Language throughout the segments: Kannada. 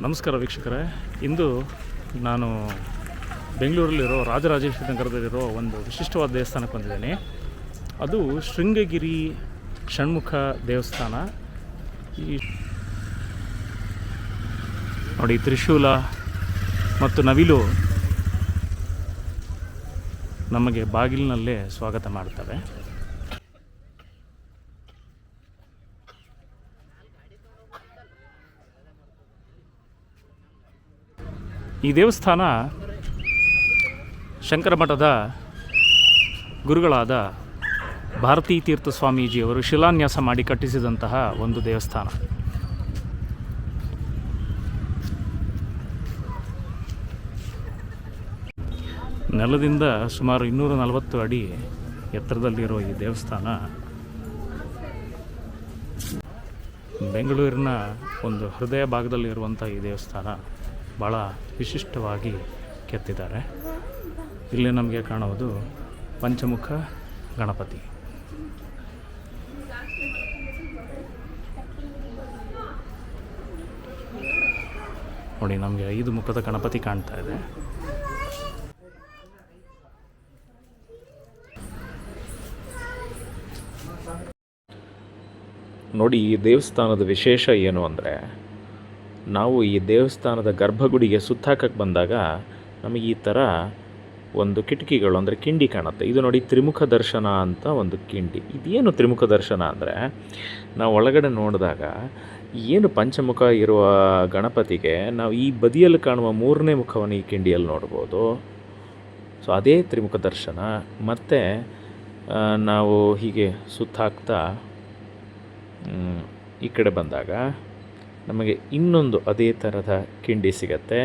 ನಮಸ್ಕಾರ ವೀಕ್ಷಕರೇ, ಇಂದು ನಾನು ಬೆಂಗಳೂರಲ್ಲಿರೋ ರಾಜರಾಜೇಶ್ವರಿ ನಗರದಲ್ಲಿರೋ ಒಂದು ವಿಶಿಷ್ಟವಾದ ದೇವಸ್ಥಾನಕ್ಕೆ ಬಂದಿದ್ದೇನೆ. ಅದು ಶೃಂಗಗಿರಿ ಷಣ್ಮುಖ ದೇವಸ್ಥಾನ. ಈ ನೋಡಿ, ತ್ರಿಶೂಲ ಮತ್ತು ನವಿಲು ನಮಗೆ ಬಾಗಿಲಿನಲ್ಲೇ ಸ್ವಾಗತ ಮಾಡ್ತವೆ. ಈ ದೇವಸ್ಥಾನ ಶಂಕರ ಮಠದ ಗುರುಗಳಾದ ಭಾರತೀ ತೀರ್ಥ ಸ್ವಾಮೀಜಿಯವರು ಶಿಲಾನ್ಯಾಸ ಮಾಡಿ ಕಟ್ಟಿಸಿದಂತಹ ಒಂದು ದೇವಸ್ಥಾನ. ನೆಲದಿಂದ ಸುಮಾರು 240 ಅಡಿ ಎತ್ತರದಲ್ಲಿರೋ ಈ ದೇವಸ್ಥಾನ ಬೆಂಗಳೂರಿನ ಒಂದು ಹೃದಯ ಭಾಗದಲ್ಲಿರುವಂಥ ಈ ದೇವಸ್ಥಾನ ಭಾಳ ವಿಶಿಷ್ಟವಾಗಿ ಕೆತ್ತಿದ್ದಾರೆ. ಇಲ್ಲಿ ನಮಗೆ ಕಾಣುವುದು ಪಂಚಮುಖ ಗಣಪತಿ. ನೋಡಿ, ನಮಗೆ 5 ಮುಖದ ಗಣಪತಿ ಕಾಣ್ತಾ ಇದೆ. ನೋಡಿ, ಈ ದೇವಸ್ಥಾನದ ವಿಶೇಷ ಏನು ಅಂದರೆ, ನಾವು ಈ ದೇವಸ್ಥಾನದ ಗರ್ಭಗುಡಿಗೆ ಸುತ್ತಾಕಕ್ಕೆ ಬಂದಾಗ ನಮಗೆ ಈ ಥರ ಒಂದು ಕಿಟಕಿಗಳು ಅಂದರೆ ಕಿಂಡಿ ಕಾಣುತ್ತೆ. ಇದು ನೋಡಿ, ತ್ರಿಮುಖ ದರ್ಶನ ಅಂತ ಒಂದು ಕಿಂಡಿ. ಇದೇನು ತ್ರಿಮುಖ ದರ್ಶನ ಅಂದರೆ, ನಾವು ಒಳಗಡೆ ನೋಡಿದಾಗ ಏನು ಪಂಚಮುಖ ಇರುವ ಗಣಪತಿಗೆ ನಾವು ಈ ಬದಿಯಲ್ಲಿ ಕಾಣುವ 3ನೇ ಮುಖವನ್ನು ಈ ಕಿಂಡಿಯಲ್ಲಿ ನೋಡ್ಬೋದು. ಸೊ ಅದೇ ತ್ರಿಮುಖ ದರ್ಶನ. ಮತ್ತು ನಾವು ಹೀಗೆ ಸುತ್ತಾಕ್ತಾ ಈ ಕಡೆ ಬಂದಾಗ ನಮಗೆ ಇನ್ನೊಂದು ಅದೇ ಥರದ ಕಿಂಡಿ ಸಿಗತ್ತೆ.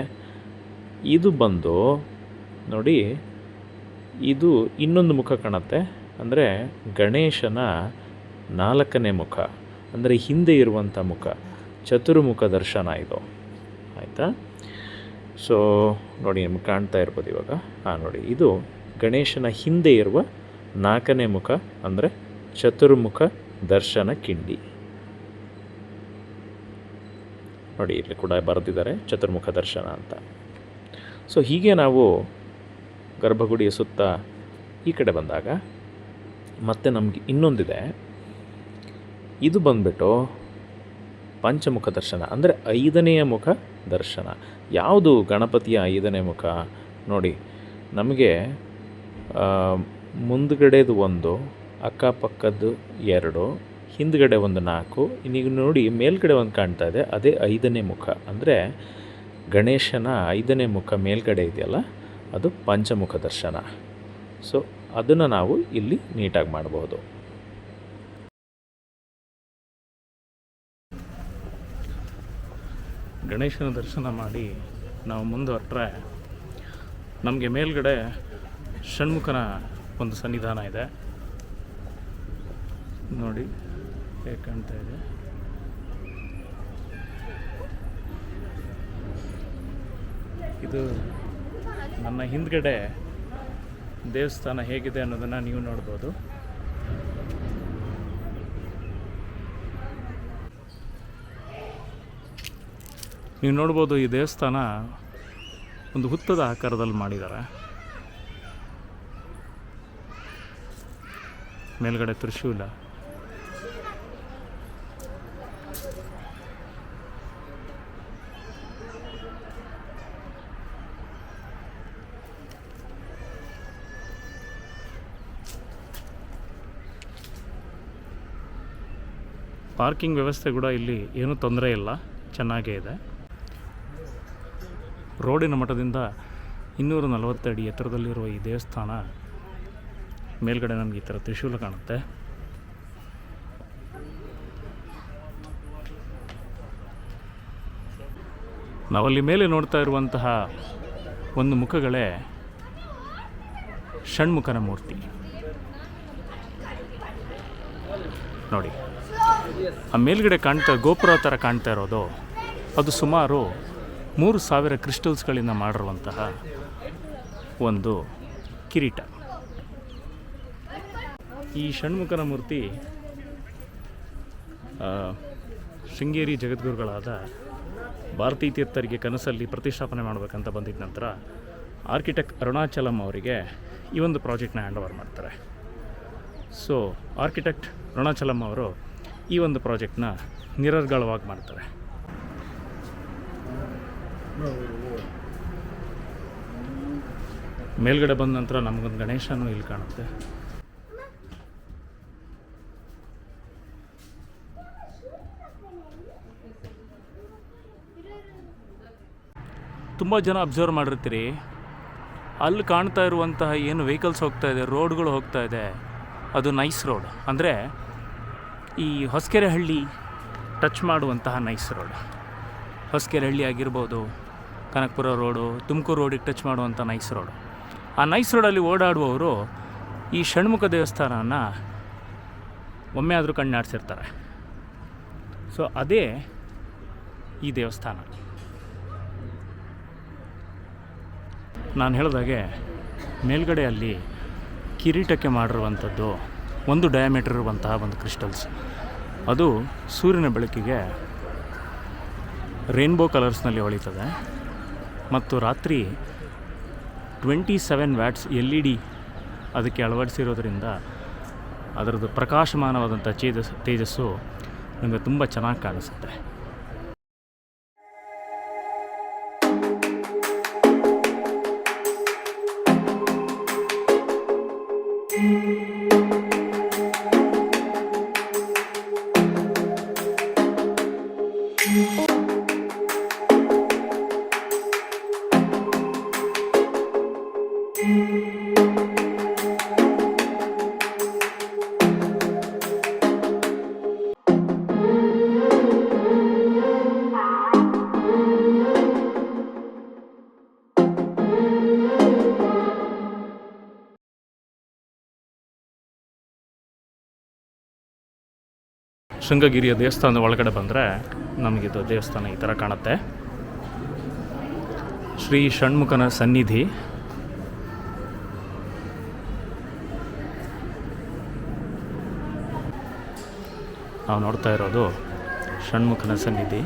ಇದು ಬಂದು ನೋಡಿ, ಇದು ಇನ್ನೊಂದು ಮುಖ ಕಾಣುತ್ತೆ. ಅಂದರೆ ಗಣೇಶನ 4ನೇ ಮುಖ, ಅಂದರೆ ಹಿಂದೆ ಇರುವಂಥ ಮುಖ, ಚತುರ್ಮುಖ ದರ್ಶನ ಇದು. ಆಯಿತಾ? ಸೊ ನೋಡಿ, ನಿಮ್ಗೆ ಕಾಣ್ತಾ ಇರ್ಬೋದು ಇವಾಗ. ನೋಡಿ, ಇದು ಗಣೇಶನ ಹಿಂದೆ ಇರುವ 4ನೇ ಮುಖ, ಅಂದರೆ ಚತುರ್ಮುಖ ದರ್ಶನ ಕಿಂಡಿ. ನೋಡಿ, ಇಲ್ಲಿ ಕೂಡ ಬರೆದಿದ್ದಾರೆ ಚತುರ್ಮುಖ ದರ್ಶನ ಅಂತ. ಸೊ ಹೀಗೆ ನಾವು ಗರ್ಭಗುಡಿಯ ಸುತ್ತ ಈ ಕಡೆ ಬಂದಾಗ ಮತ್ತೆ ನಮಗೆ ಇನ್ನೊಂದಿದೆ. ಇದು ಬಂದ್ಬಿಟ್ಟು ಪಂಚಮುಖ ದರ್ಶನ, ಅಂದರೆ 5ನೆಯ ಮುಖ ದರ್ಶನ. ಯಾವುದು ಗಣಪತಿಯ 5ನೇ ಮುಖ? ನೋಡಿ, ನಮಗೆ ಮುಂದುಗಡೆದು 1, ಅಕ್ಕಪಕ್ಕದ್ದು 2, ಹಿಂದ್ಗಡೆ 4. ಈಗ ನೋಡಿ, ಮೇಲ್ಗಡೆ ಒಂದು ಕಾಣ್ತಾ ಇದೆ, ಅದೇ 5ನೇ ಮುಖ. ಅಂದರೆ ಗಣೇಶನ 5ನೇ ಮುಖ ಮೇಲ್ಗಡೆ ಇದೆಯಲ್ಲ, ಅದು ಪಂಚಮುಖ ದರ್ಶನ. ಸೊ ಅದನ್ನು ನಾವು ಇಲ್ಲಿ ನೀಟಾಗಿ ಮಾಡಬಹುದು. ಗಣೇಶನ ದರ್ಶನ ಮಾಡಿ ನಾವು ಮುಂದೆ ಹೊರಟ್ರೆ ನಮಗೆ ಮೇಲ್ಗಡೆ ಷಣ್ಮುಖನ ಒಂದು ಸನ್ನಿಧಾನ ಇದೆ. ನೋಡಿ ಹೇಗೆ ಕಾಣ್ತಾ ಇದೆ. ಇದು ನನ್ನ ಹಿಂದ್ಗಡೆ ದೇವಸ್ಥಾನ ಹೇಗಿದೆ ಅನ್ನೋದನ್ನು ನೀವು ನೋಡ್ಬೋದು. ನೀವು ನೋಡ್ಬೋದು, ಈ ದೇವಸ್ಥಾನ ಒಂದು ಹುತ್ತದ ಆಕಾರದಲ್ಲಿ ಮಾಡಿದ್ದಾರೆ. ಮೇಲ್ಗಡೆ ತ್ರಿಶೂಲ, ಪಾರ್ಕಿಂಗ್ ವ್ಯವಸ್ಥೆ ಕೂಡ ಇಲ್ಲಿ ಏನೂ ತೊಂದರೆ ಇಲ್ಲ, ಚೆನ್ನಾಗೇ ಇದೆ. ರೋಡಿನ ಮಟ್ಟದಿಂದ 240 ಅಡಿ ಎತ್ತರದಲ್ಲಿರುವ ಈ ದೇವಸ್ಥಾನ ಮೇಲ್ಗಡೆ ನಮಗೆ ಈ ಥರ ತ್ರಿಶೂಲ ಕಾಣುತ್ತೆ. ನಾವಲ್ಲಿ ಮೇಲೆ ನೋಡ್ತಾ ಇರುವಂತಹ ಒಂದು ಮುಖಗಳೇ ಷಣ್ಮುಖನ ಮೂರ್ತಿ. ನೋಡಿ, ಆ ಮೇಲ್ಗಡೆ ಗೋಪುರ ಥರ ಕಾಣ್ತಾ ಇರೋದು, ಅದು ಸುಮಾರು 3000 ಕ್ರಿಸ್ಟಲ್ಸ್ಗಳಿಂದ ಮಾಡಿರುವಂತಹ ಒಂದು ಕಿರೀಟ. ಈ ಷಣ್ಮುಖನ ಮೂರ್ತಿ ಶೃಂಗೇರಿ ಜಗದ್ಗುರುಗಳಾದ ಭಾರತೀ ತೀರ್ಥರಿಗೆ ಕನಸಲ್ಲಿ ಪ್ರತಿಷ್ಠಾಪನೆ ಮಾಡಬೇಕಂತ ಬಂದಿದ್ದ ನಂತರ ಆರ್ಕಿಟೆಕ್ಟ್ ಅರುಣಾಚಲಂ ಅವರಿಗೆ ಈ ಒಂದು ಪ್ರಾಜೆಕ್ಟ್ನ ಹ್ಯಾಂಡ್ ಓವರ್ ಮಾಡ್ತಾರೆ. ಸೊ ಆರ್ಕಿಟೆಕ್ಟ್ ಅರುಣಾಚಲಂ ಅವರು ಈ ಒಂದು ಪ್ರಾಜೆಕ್ಟ್ನ ನಿರರ್ಗಳವಾಗಿ ಮಾಡ್ತಾರೆ. ಮೇಲ್ಗಡೆ ಬಂದ ನಂತರ ನಮಗೊಂದು ಗಣೇಶನೂ ಇಲ್ಲಿ ಕಾಣುತ್ತೆ. ತುಂಬ ಜನ ಅಬ್ಸರ್ವ್ ಮಾಡಿರ್ತೀರಿ, ಅಲ್ಲಿ ಕಾಣ್ತಾ ಇರುವಂತಹ ಏನು ವೆಹಿಕಲ್ಸ್ ಹೋಗ್ತಾ ಇದೆ, ರೋಡ್ಗಳು ಹೋಗ್ತಾ ಇದೆ, ಅದು ನೈಸ್ ರೋಡ್. ಅಂದರೆ ಈ ಹೊಸಕೆರೆಹಳ್ಳಿ ಟಚ್ ಮಾಡುವಂತಹ ನೈಸ್ ರೋಡ್. ಹೊಸಕೆರೆಹಳ್ಳಿ ಆಗಿರ್ಬೋದು, ಕನಕಪುರ ರೋಡು, ತುಮಕೂರು ರೋಡಿಗೆ ಟಚ್ ಮಾಡುವಂಥ ನೈಸ್ ರೋಡು. ಆ ನೈಸ್ ರೋಡಲ್ಲಿ ಓಡಾಡುವವರು ಈ ಷಣ್ಮುಖ ದೇವಸ್ಥಾನನ ಒಮ್ಮೆ ಆದರೂ ಕಣ್ಣಾಡಿಸಿರ್ತಾರೆ. ಸೊ ಅದೇ ಈ ದೇವಸ್ಥಾನ. ನಾನು ಹೇಳಿದಾಗೆ ಮೇಲ್ಗಡೆ ಅಲ್ಲಿ ಕಿರೀಟಕ್ಕೆ ಮಾಡಿರುವಂಥದ್ದು ಒಂದು ಡಯಾಮೀಟರ್ ಇರುವಂತಹ ಒಂದು ಕ್ರಿಸ್ಟಲ್ಸ್. ಅದು ಸೂರ್ಯನ ಬೆಳಕಿಗೆ ರೇನ್ಬೋ ಕಲರ್ಸ್ನಲ್ಲಿ ಹೊಳಿತದೆ ಮತ್ತು ರಾತ್ರಿ 27 ವ್ಯಾಟ್ಸ್ LED ಅದಕ್ಕೆ ಅಳವಡಿಸಿರೋದ್ರಿಂದ ಅದರದ್ದು ಪ್ರಕಾಶಮಾನವಾದಂಥ ತೇಜಸ್ಸು ನಮಗೆ ತುಂಬ ಚೆನ್ನಾಗಿ ಕಾಣಿಸುತ್ತೆ. ಶೃಂಗಗಿರಿಯ ದೇವಸ್ಥಾನದ ಒಳಗಡೆ ಬಂದರೆ ನಮಗಿದು ದೇವಸ್ಥಾನ ಈ ಥರ ಕಾಣುತ್ತೆ. ಶ್ರೀ ಷಣ್ಮುಖನ ಸನ್ನಿಧಿ. ನಾವು ನೋಡ್ತಾ ಇರೋದು ಷಣ್ಮುಖನ ಸನ್ನಿಧಿ.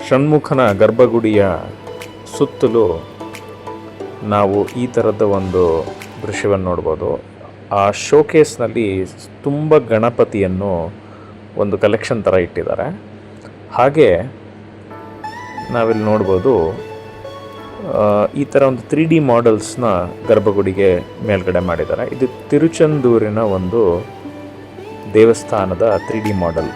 ಷಣ್ಮುಖನ ಗರ್ಭಗುಡಿಯ ಸುತ್ತಲೂ ನಾವು ಈ ಥರದ ಒಂದು ದೃಶ್ಯವನ್ನು ನೋಡ್ಬೋದು. ಆ ಶೋಕೇಸ್ನಲ್ಲಿ ತುಂಬ ಗಣಪತಿಯನ್ನು ಒಂದು ಕಲೆಕ್ಷನ್ ಥರ ಇಟ್ಟಿದ್ದಾರೆ. ಹಾಗೆ ನಾವಿಲ್ಲಿ ನೋಡ್ಬೋದು ಈ ಥರ ಒಂದು 3D ಮಾಡೆಲ್ಸ್ನ ಗರ್ಭಗುಡಿಗೆ ಮೇಲ್ಗಡೆ ಮಾಡಿದ್ದಾರೆ. ಇದು ತಿರುಚೆಂದೂರಿನ ಒಂದು ದೇವಸ್ಥಾನದ 3D ಮಾಡೆಲ್.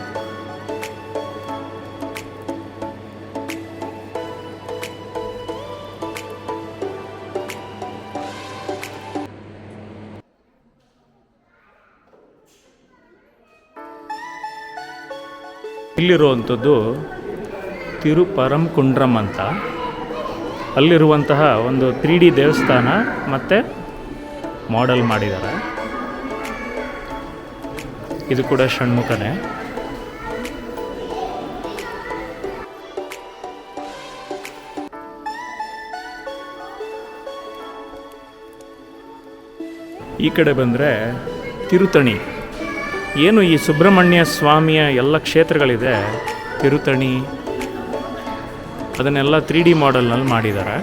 ಇಲ್ಲಿರುವಂಥದ್ದು ತಿರುಪರಂಕುಂಡ್ರಂ ಅಂತ. ಅಲ್ಲಿರುವಂತಹ ಒಂದು 3D ದೇವಸ್ಥಾನ ಮತ್ತು ಮಾಡೆಲ್ ಮಾಡಿದ್ದಾರೆ. ಇದು ಕೂಡ ಷಣ್ಮುಖನೇ. ಈ ಕಡೆ ಬಂದರೆ ತಿರುತಣಿ. ಏನು ಈ ಸುಬ್ರಹ್ಮಣ್ಯ ಸ್ವಾಮಿಯ ಎಲ್ಲ ಕ್ಷೇತ್ರಗಳಿದೆ, ತಿರುತಣಿ, ಅದನ್ನೆಲ್ಲ 3D ಮಾಡೆಲ್ನಲ್ಲಿ ಮಾಡಿದ್ದಾರೆ.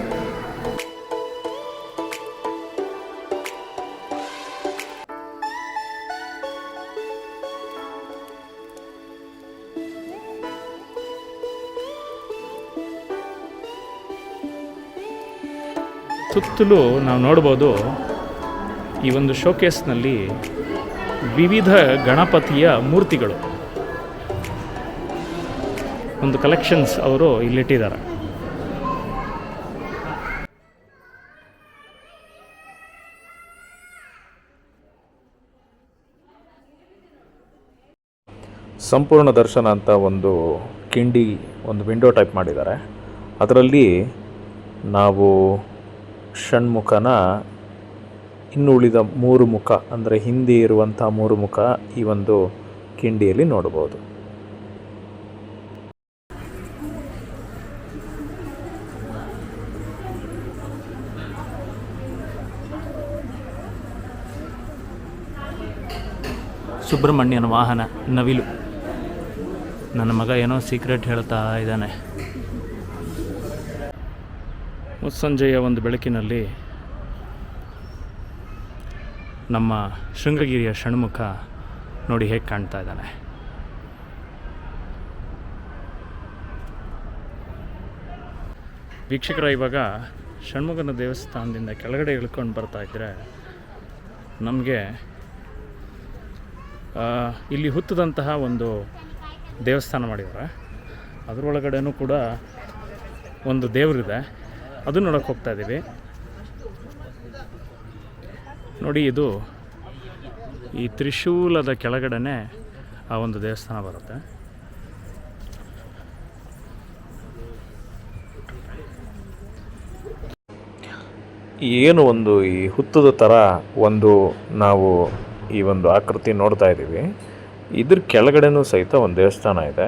ಸುತ್ತಲೂ ನಾವು ನೋಡ್ಬೋದು ಈ ಒಂದು ಶೋಕೇಸ್ನಲ್ಲಿ ವಿವಿಧ ಗಣಪತಿಯ ಮೂರ್ತಿಗಳು, ಒಂದು ಕಲೆಕ್ಷನ್ಸ್ ಅವರು ಇಲ್ಲಿಟ್ಟಿದ್ದಾರೆ. ಸಂಪೂರ್ಣ ದರ್ಶನ ಅಂತ ಒಂದು ಕಿಂಡಿ, ಒಂದು ವಿಂಡೋ ಟೈಪ್ ಮಾಡಿದ್ದಾರೆ. ಅದರಲ್ಲಿ ನಾವು ಷಣ್ಮುಖನ ಇನ್ನು ಉಳಿದ 3 ಮುಖ, ಅಂದರೆ ಹಿಂದೆ ಇರುವಂಥ 3 ಮುಖ ಈ ಒಂದು ಕಿಂಡಿಯಲ್ಲಿ ನೋಡಬಹುದು. ಸುಬ್ರಹ್ಮಣ್ಯನ ವಾಹನ ನವಿಲು. ನನ್ನ ಮಗ ಏನೋ ಸೀಕ್ರೆಟ್ ಹೇಳ್ತಾ ಇದ್ದಾನೆ. ಮುಸ್ಸಂಜೆಯ ಒಂದು ಬೆಳಕಿನಲ್ಲಿ ನಮ್ಮ ಶೃಂಗಗಿರಿಯ ಷಣ್ಮುಖ ನೋಡಿ ಹೇಗೆ ಕಾಣ್ತಾ ಇದ್ದಾನೆ. ವೀಕ್ಷಕರ, ಇವಾಗ ಷಣ್ಮುಖನ ದೇವಸ್ಥಾನದಿಂದ ಕೆಳಗಡೆ ಇಳ್ಕೊಂಡು ಬರ್ತಾ ಇದ್ದರೆ ನಮಗೆ ಇಲ್ಲಿ ಹುತ್ತದಂತಹ ಒಂದು ದೇವಸ್ಥಾನ ಮಾಡಿದ್ದಾರೆ. ಅದರೊಳಗಡೆನೂ ಕೂಡ ಒಂದು ದೇವರಿದೆ, ಅದು ನೋಡೋಕ್ಕೆ ಹೋಗ್ತಾ ಇದ್ದೀವಿ. ನೋಡಿ, ಇದು ಈ ತ್ರಿಶೂಲದ ಕೆಳಗಡೆನೇ ಆ ಒಂದು ದೇವಸ್ಥಾನ ಬರುತ್ತೆ. ಏನು ಒಂದು ಈ ಹುತ್ತದ ಥರ ಒಂದು ನಾವು ಈ ಒಂದು ಆಕೃತಿ ನೋಡ್ತಾ ಇದ್ದೀವಿ. ಇದ್ರ ಕೆಳಗಡೆನೂ ಸಹಿತ ಒಂದು ದೇವಸ್ಥಾನ ಇದೆ.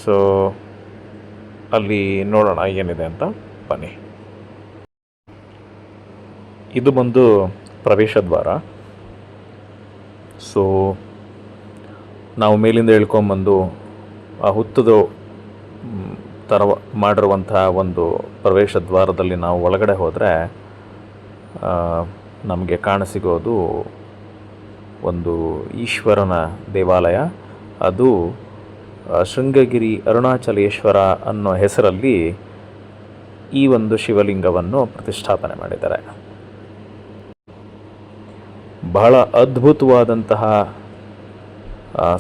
ಸೊ ಅಲ್ಲಿ ನೋಡೋಣ ಏನಿದೆ ಅಂತ, ಬನ್ನಿ. ಇದು ಬಂದು ಪ್ರವೇಶ ದ್ವಾರ. ಸೊ ನಾವು ಮೇಲಿಂದ ಇಳ್ಕೊಂಬಂದು ಆ ಹುತ್ತದ ಥರ ಮಾಡಿರುವಂತಹ ಒಂದು ಪ್ರವೇಶ ದ್ವಾರದಲ್ಲಿ ನಾವು ಒಳಗಡೆ ಹೋದರೆ ನಮಗೆ ಕಾಣಸಿಗೋದು ಒಂದು ಈಶ್ವರನ ದೇವಾಲಯ. ಅದು ಶೃಂಗಗಿರಿ ಅರುಣಾಚಲೇಶ್ವರ ಅನ್ನೋ ಹೆಸರಲ್ಲಿ ಈ ಒಂದು ಶಿವಲಿಂಗವನ್ನು ಪ್ರತಿಷ್ಠಾಪನೆ ಮಾಡಿದ್ದಾರೆ. ಬಹಳ ಅದ್ಭುತವಾದಂತಹ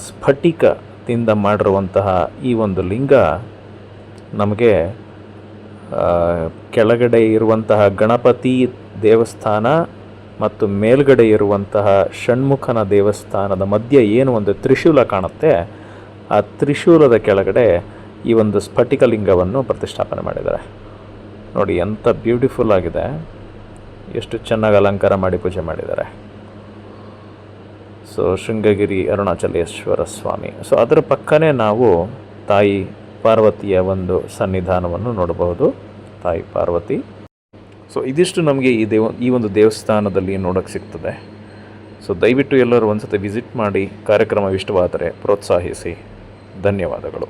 ಸ್ಫಟಿಕದಿಂದ ಮಾಡಿರುವಂತಹ ಈ ಒಂದು ಲಿಂಗ ನಮಗೆ ಕೆಳಗಡೆ ಇರುವಂತಹ ಗಣಪತಿ ದೇವಸ್ಥಾನ ಮತ್ತು ಮೇಲ್ಗಡೆ ಇರುವಂತಹ ಷಣ್ಮುಖನ ದೇವಸ್ಥಾನದ ಮಧ್ಯೆ ಏನು ಒಂದು ತ್ರಿಶೂಲ ಕಾಣುತ್ತೆ, ಆ ತ್ರಿಶೂಲದ ಕೆಳಗಡೆ ಈ ಒಂದು ಸ್ಫಟಿಕಲಿಂಗವನ್ನು ಪ್ರತಿಷ್ಠಾಪನೆ ಮಾಡಿದ್ದಾರೆ. ನೋಡಿ ಎಂಥ ಬ್ಯೂಟಿಫುಲ್ ಆಗಿದೆ, ಎಷ್ಟು ಚೆನ್ನಾಗಿ ಅಲಂಕಾರ ಮಾಡಿ ಪೂಜೆ ಮಾಡಿದ್ದಾರೆ. ಸೊ ಶೃಂಗಗಿರಿ ಅರುಣಾಚಲೇಶ್ವರ ಸ್ವಾಮಿ. ಸೊ ಅದರ ಪಕ್ಕನೇ ನಾವು ತಾಯಿ ಪಾರ್ವತಿಯ ಒಂದು ಸನ್ನಿಧಾನವನ್ನು ನೋಡಬಹುದು, ತಾಯಿ ಪಾರ್ವತಿ. ಸೊ ಇದಿಷ್ಟು ನಮಗೆ ಈ ಒಂದು ದೇವಸ್ಥಾನದಲ್ಲಿ ನೋಡೋಕ್ಕೆ ಸಿಗ್ತದೆ. ಸೊ ದಯವಿಟ್ಟು ಎಲ್ಲರೂ ಒಂದು ಸತಿ ವಿಸಿಟ್ ಮಾಡಿ, ಕಾರ್ಯಕ್ರಮ ಇಷ್ಟವಾದರೆ ಪ್ರೋತ್ಸಾಹಿಸಿ. ಧನ್ಯವಾದಗಳು.